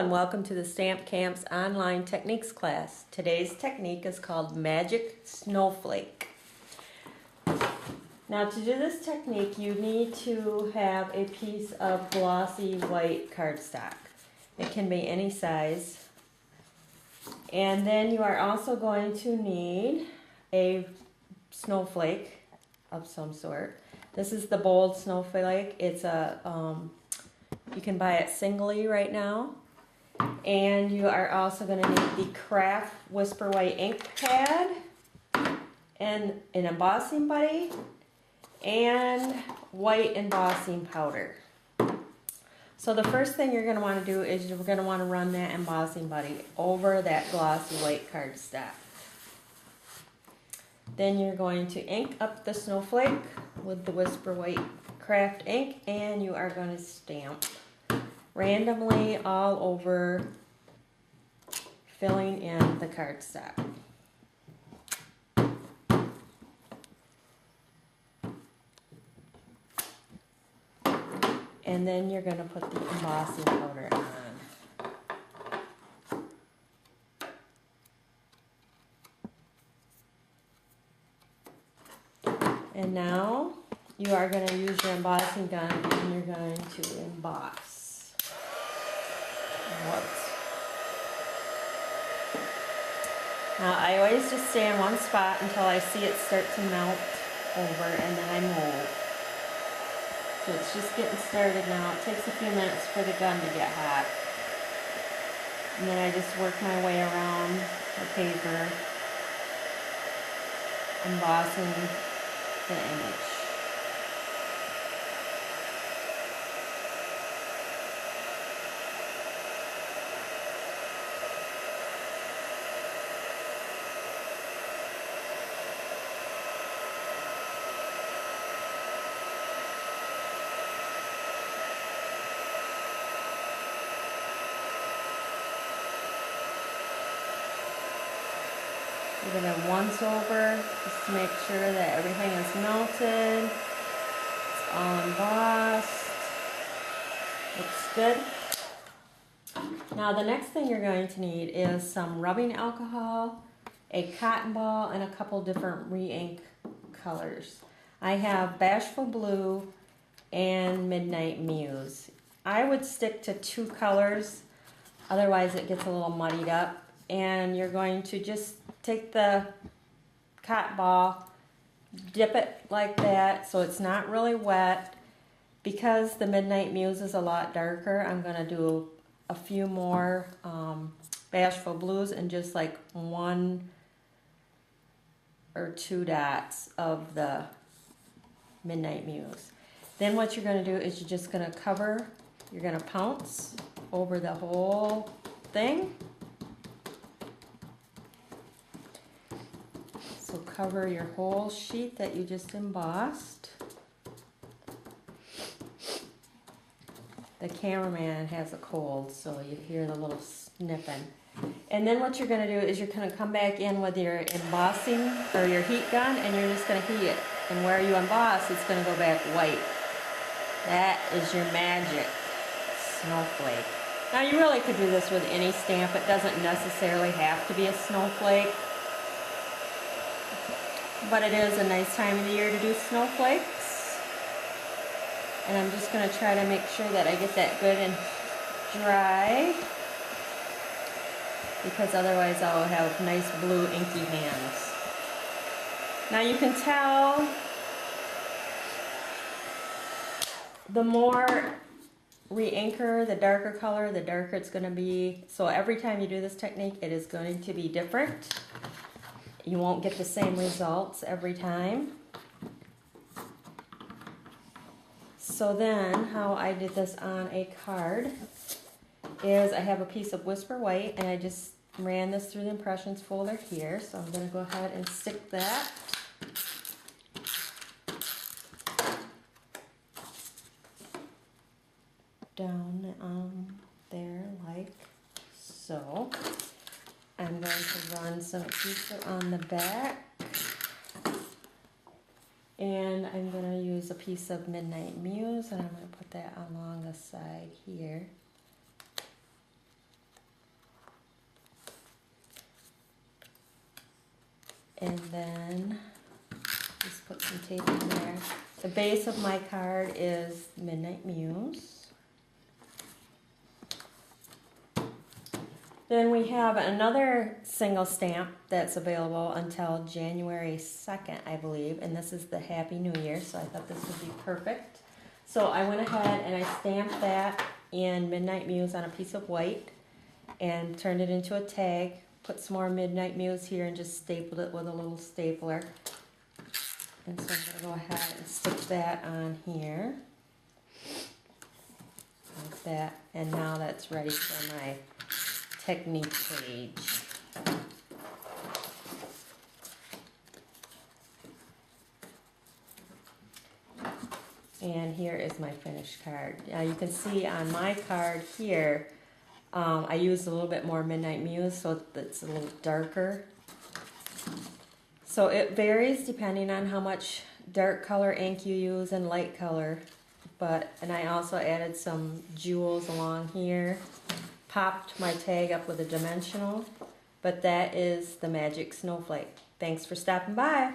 and welcome to the Stamp Camp's online techniques class. Today's technique is called Magic Snowflake. Now to do this technique you need to have a piece of glossy white cardstock. It can be any size. And then you are also going to need a snowflake of some sort. This is the bold snowflake. It's you can buy it singly right now. And you are also going to need the Craft Whisper White ink pad and an embossing buddy and white embossing powder. So the first thing you're going to want to do is you're going to want to run that embossing buddy over that glossy white cardstock. Then you're going to ink up the snowflake with the Whisper White craft ink, and you are going to stamp randomly all over, filling in the cardstock. And then you're going to put the embossing powder on. And now you are going to use your embossing gun and you're going to emboss. Whoops. Now I always just stay in one spot until I see it start to melt over, and then I move. So it's just getting started now. It takes a few minutes for the gun to get hot. And then I just work my way around the paper, embossing the image. We're going to once over just to make sure that everything is melted. It's all embossed. Looks good. Now the next thing you're going to need is some rubbing alcohol, a cotton ball, and a couple different re-ink colors. I have Bashful Blue and Midnight Muse. I would stick to 2 colors, otherwise it gets a little muddied up. And you're going to just take the cotton ball, dip it like that so it's not really wet. Because the Midnight Muse is a lot darker, I'm going to do a few more Bashful Blues and just like 1 or 2 dots of the Midnight Muse. Then what you're going to do is you're just going to cover, you're going to pounce over the whole thing. So cover your whole sheet that you just embossed. The cameraman has a cold, so you hear the little sniffing. And then what you're going to do is you're going to come back in with your embossing or your heat gun, and you're just going to heat it. And where you emboss, it's going to go back white. That is your magic snowflake. Now you really could do this with any stamp. It doesn't necessarily have to be a snowflake. But it is a nice time of the year to do snowflakes. And I'm just going to try to make sure that I get that good and dry, because otherwise I'll have nice blue inky hands. Now you can tell the more re-inker, the darker color, the darker it's going to be. So every time you do this technique, it is going to be different. You won't get the same results every time. So then, how I did this on a card is I have a piece of Whisper White, and I just ran this through the impressions folder here. So I'm going to go ahead and stick that. Down there like so. I'm going to run some adhesive on the back, and I'm going to use a piece of Midnight Muse, and I'm going to put that along the side here. And then just put some tape in there. The base of my card is Midnight Muse. Then we have another single stamp that's available until January 2nd, I believe, and this is the Happy New Year, so I thought this would be perfect. So I went ahead and I stamped that in Midnight Muse on a piece of white and turned it into a tag, put some more Midnight Muse here and just stapled it with a little stapler. And so I'm going to go ahead and stick that on here, like that, and now that's ready for my technique page. And here is my finished card. Now you can see on my card here, I used a little bit more Midnight Muse, so it's a little darker. So it varies depending on how much dark color ink you use and light color. And I also added some jewels along here. Popped my tag up with a dimensional, but that is the Magic Snowflake. Thanks for stopping by.